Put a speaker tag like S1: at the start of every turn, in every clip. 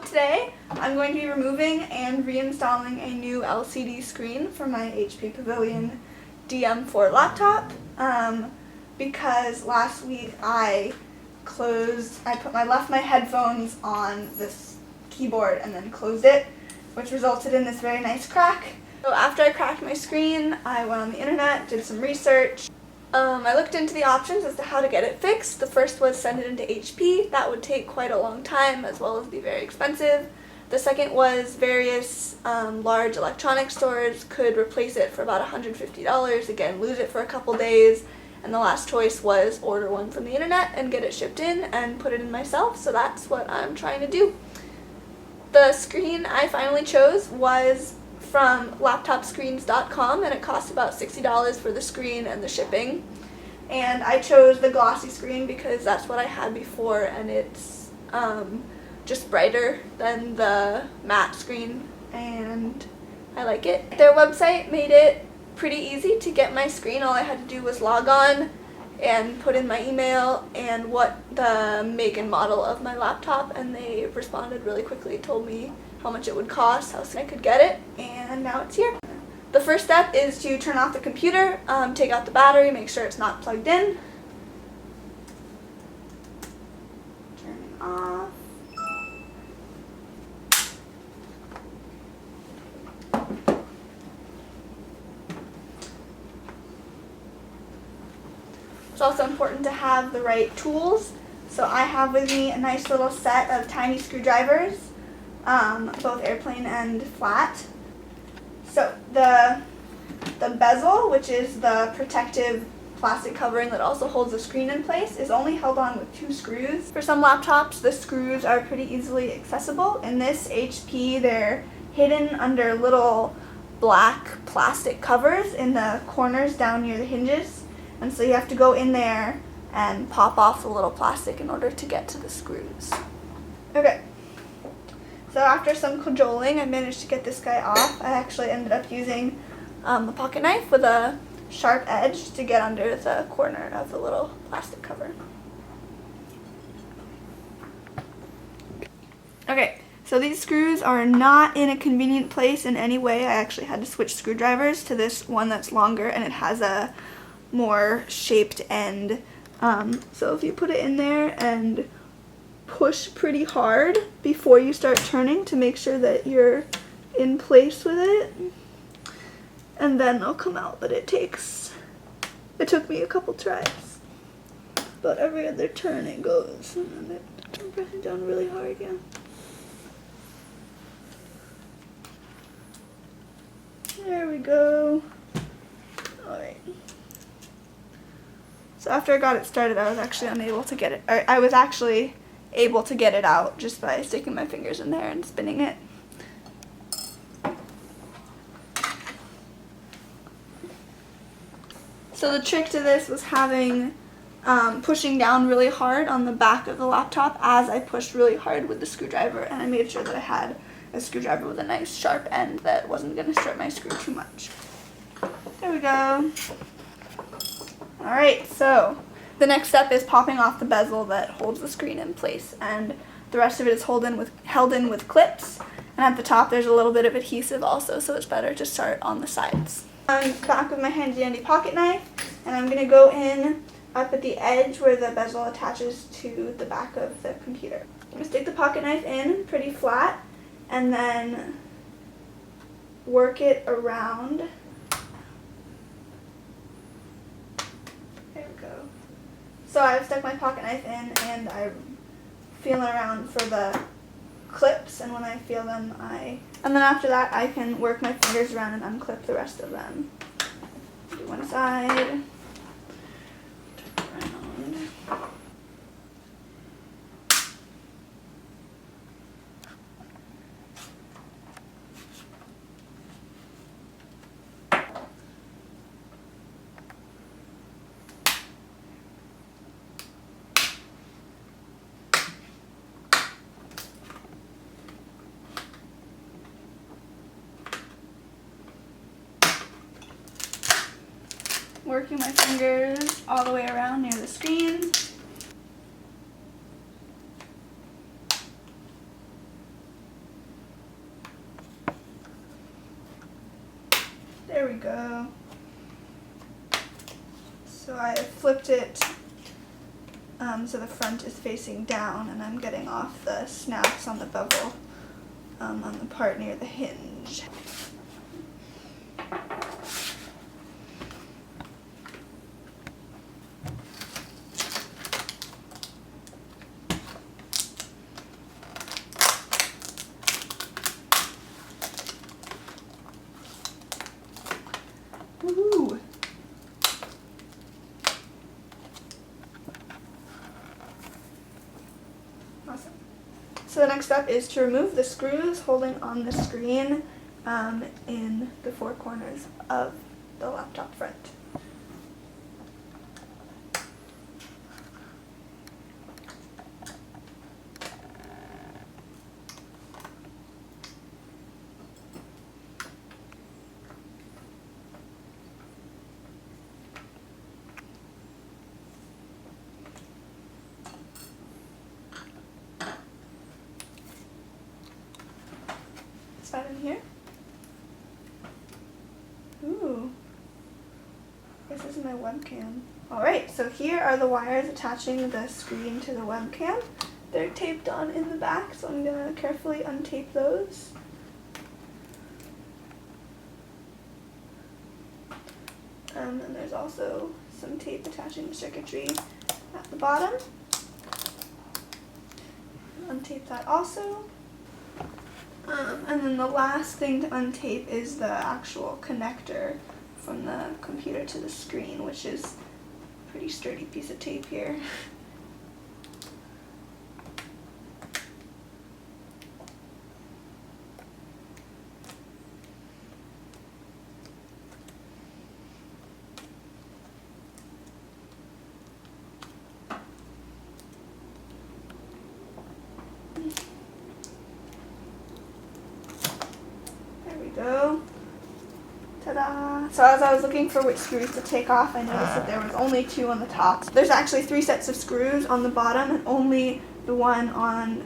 S1: Today I'm going to be removing and reinstalling a new LCD screen for my HP Pavilion DM4 laptop because last week I left my headphones on this keyboard and then closed it, which resulted in this very nice crack. So after I cracked my screen, I went on the internet, did some research. I looked into the options as to how to get it fixed. The first was send it into HP. That would take quite a long time as well as be very expensive. The second was various large electronics stores could replace it for about $150, again lose it for a couple days. And the last choice was order one from the internet and get it shipped in and put it in myself, so that's what I'm trying to do. The screen I finally chose was from laptopscreens.com, and it cost about $60 for the screen and the shipping. And I chose the glossy screen because that's what I had before, and it's just brighter than the matte screen, and I like it. Their website made it pretty easy to get my screen. All I had to do was log on and put in my email and what the make and model of my laptop, and they responded really quickly, told me how much it would cost, how soon I could get it, and now it's here. The first step is to turn off the computer, take out the battery, make sure it's not plugged in. Turn it off. It's also important to have the right tools. So I have with me a nice little set of tiny screwdrivers, both airplane and flat. So the bezel, which is the protective plastic covering that also holds the screen in place, is only held on with 2 screws. For some laptops, the screws are pretty easily accessible. In this HP, they're hidden under little black plastic covers in the corners down near the hinges. And so you have to go in there and pop off the little plastic in order to get to the screws. Okay, so after some cajoling, I managed to get this guy off. I actually ended up using a pocket knife with a sharp edge to get under the corner of the little plastic cover. Okay, so these screws are not in a convenient place in any way. I actually had to switch screwdrivers to this one that's longer, and it has a more shaped end. So if you put it in there and push pretty hard before you start turning to make sure that you're in place with it, and then they'll come out. But it took me a couple tries. But every other turn it goes, and then I'm pressing down really hard again. There we go. Alright. So after I got it started, I was actually unable to get it, or I was actually able to get it out just by sticking my fingers in there and spinning it. So the trick to this was pushing down really hard on the back of the laptop as I pushed really hard with the screwdriver, and I made sure that I had a screwdriver with a nice sharp end that wasn't going to strip my screw too much. There we go. Alright, so the next step is popping off the bezel that holds the screen in place, and the rest of it is held in with clips, and at the top there's a little bit of adhesive also, so it's better to start on the sides. I'm back with my handy dandy pocket knife, and I'm going to go in up at the edge where the bezel attaches to the back of the computer. I'm going to stick the pocket knife in pretty flat and then work it around. There we go. So I've stuck my pocket knife in and I'm feeling around for the clips, and when I feel them, and then after that I can work my fingers around and unclip the rest of them. Do one side, turn around. Working my fingers all the way around near the screen. There we go. So I flipped it so the front is facing down, and I'm getting off the snaps on the bevel on the part near the hinge. Woohoo! Awesome. So the next step is to remove the screws holding on the screen in the four corners of the laptop front. Is that in here? Ooh. This is my webcam. Alright, so here are the wires attaching the screen to the webcam. They're taped on in the back, so I'm going to carefully untape those. And there's also some tape attaching the circuitry at the bottom. Untape that also. And then the last thing to untape is the actual connector from the computer to the screen, which is a pretty sturdy piece of tape here. Go. Ta-da! So as I was looking for which screws to take off, I noticed that there was only 2 on the top. There's actually 3 sets of screws on the bottom, and only the one on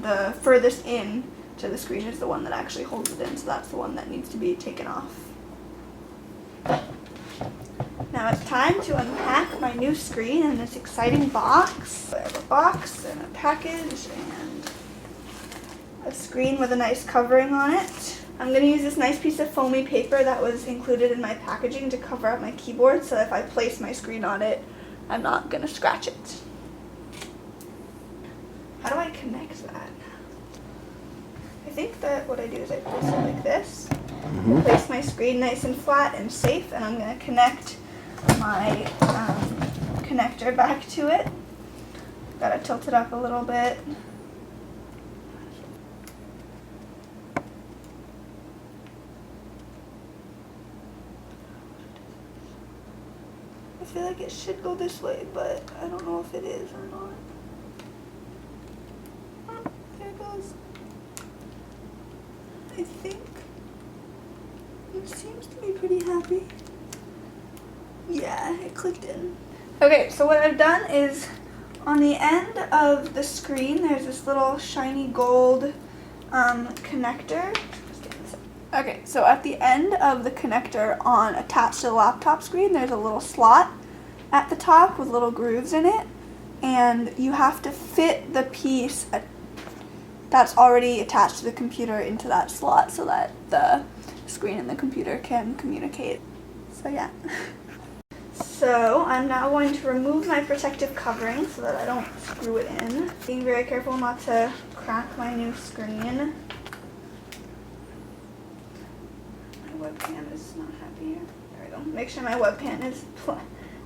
S1: the furthest in to the screen is the one that actually holds it in, so that's the one that needs to be taken off. Now it's time to unpack my new screen in this exciting box. I have a box and a package and a screen with a nice covering on it. I'm going to use this nice piece of foamy paper that was included in my packaging to cover up my keyboard, so that if I place my screen on it, I'm not going to scratch it. How do I connect that? I think that what I do is I place it like this, place my screen nice and flat and safe, and I'm going to connect my connector back to it. Got to tilt it up a little bit. I feel like it should go this way, but I don't know if it is or not. Oh, there it goes. I think it seems to be pretty happy. Yeah, it clicked in. Okay, so what I've done is on the end of the screen, there's this little shiny gold connector. Okay, so at the end of the connector attached to the laptop screen, there's a little slot at the top with little grooves in it, and you have to fit the piece that's already attached to the computer into that slot so that the screen and the computer can communicate. So yeah. So I'm now going to remove my protective covering so that I don't screw it in. Being very careful not to crack my new screen. Webcam is not happy here. There we go. Make sure my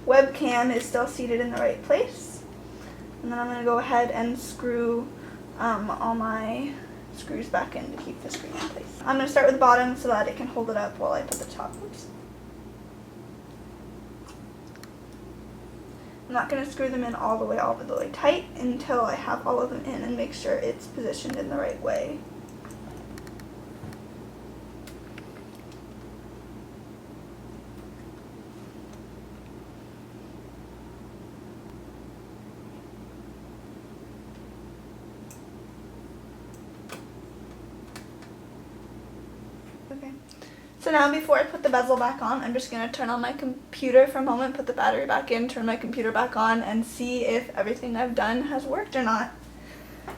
S1: webcam is still seated in the right place. And then I'm going to go ahead and screw all my screws back in to keep the screen in place. I'm going to start with the bottom so that it can hold it up while I put the top. Oops. I'm not going to screw them in all the way tight until I have all of them in and make sure it's positioned in the right way. Okay, So now before I put the bezel back on, I'm just going to turn on my computer for a moment, put the battery back in, turn my computer back on, and see if everything I've done has worked or not. I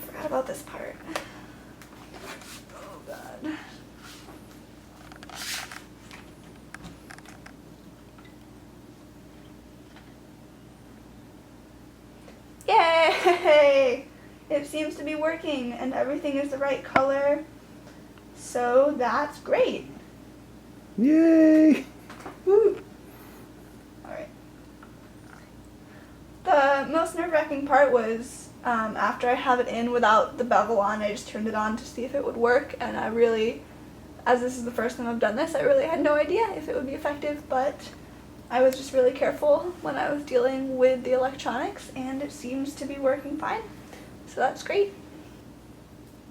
S1: forgot about this part. Oh god. Yay! It seems to be working and everything is the right color. So that's great.
S2: Yay!
S1: Woo! Alright. The most nerve-wracking part was after I have it in without the bevel on, I just turned it on to see if it would work, and I really, as this is the first time I've done this, I really had no idea if it would be effective, but I was just really careful when I was dealing with the electronics, and it seems to be working fine. So that's great.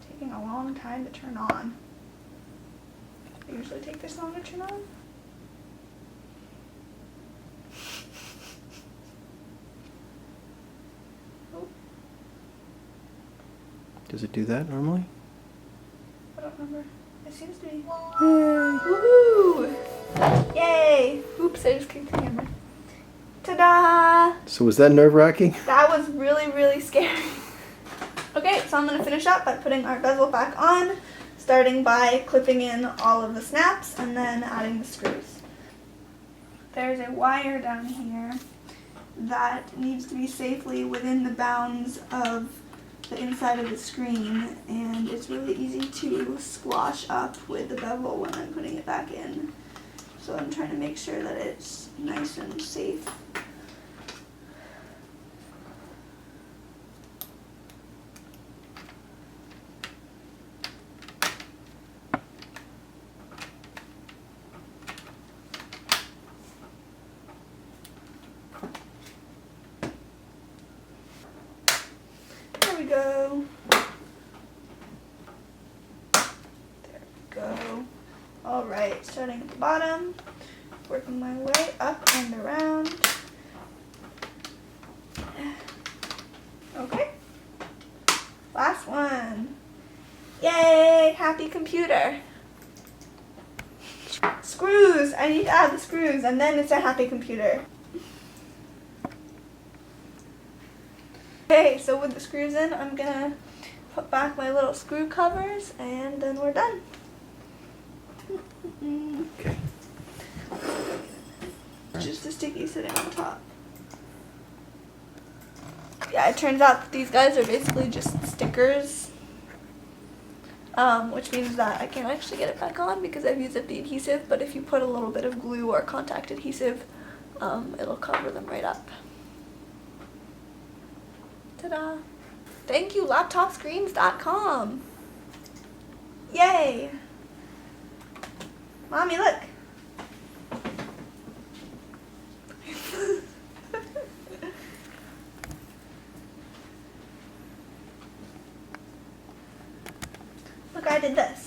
S1: Taking a long time to turn on. I usually take this long to turn on. Oh,
S2: Does it do that normally?
S1: I don't remember. It seems to be.
S2: Yay!
S1: Woohoo! Yay! Oops, I just kicked the camera. Ta-da!
S2: So was that nerve-wracking?
S1: That was really, really scary. Okay, so I'm going to finish up by putting our bezel back on, starting by clipping in all of the snaps and then adding the screws. There's a wire down here that needs to be safely within the bounds of the inside of the screen, and it's really easy to squash up with the bevel when I'm putting it back in. So I'm trying to make sure that it's nice and safe. There we go. There we go. Alright, starting at the bottom, working my way up and around. Okay. Last one. Yay! Happy computer. Screws! I need to add the screws and then it's a happy computer. Okay, so with the screws in, I'm gonna put back my little screw covers and then we're done.
S2: Okay.
S1: Just a sticky sitting on top. Yeah, it turns out that these guys are basically just stickers, which means that I can't actually get it back on because I've used up the adhesive, but if you put a little bit of glue or contact adhesive, it'll cover them right up. Ta-da! Thank you, laptopscreens.com. Yay! Mommy, look! Look, I did this.